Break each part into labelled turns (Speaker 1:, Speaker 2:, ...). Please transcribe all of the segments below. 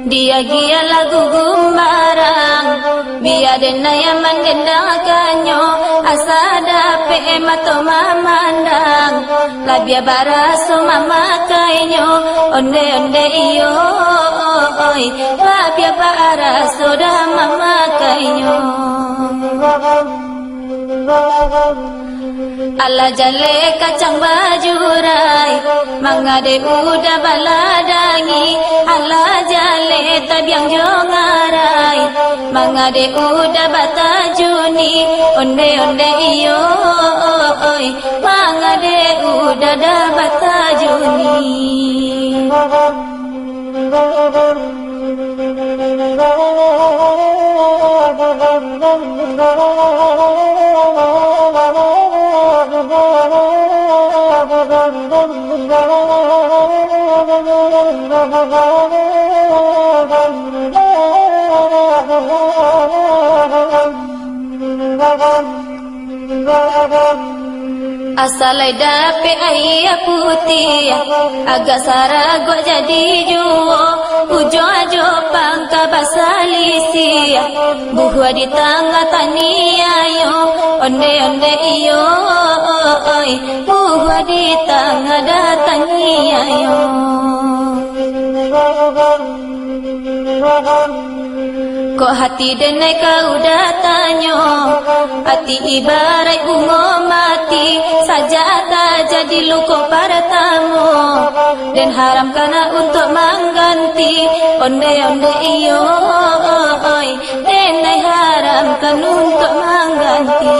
Speaker 1: Dia gia lagu gumbarang, biar dena yang mendendakannya, asa dape mato mamandang, labia baraso mamakainya, onde onde iyo, oi, labia baraso dah mamakainya. Ala jale kacang bajurai, mangade udah baladangi. Ala jale tabiang jongarai, mangade udah batajuni. Onde onde iyo, oi, mangade udah dah batajuni. Asalai dape ayah putih, agak sarago jadi juo, ujo ajo pangka basalisi, buah di tangga tania yo, onde onde iyo, oi, buah di tangga datania yo. Kok hati denai kau datanya, hati ibarat bunga mati, saja jadi luka para tamu, dan haram kana untuk mengganti, onde onde iyo, oi, denai haram kan untuk mengganti.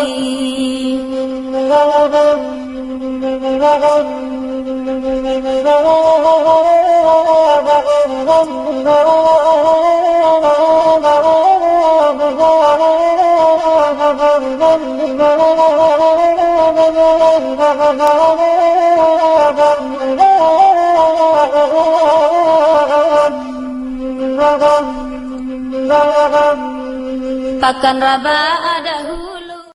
Speaker 1: Pakan raba ada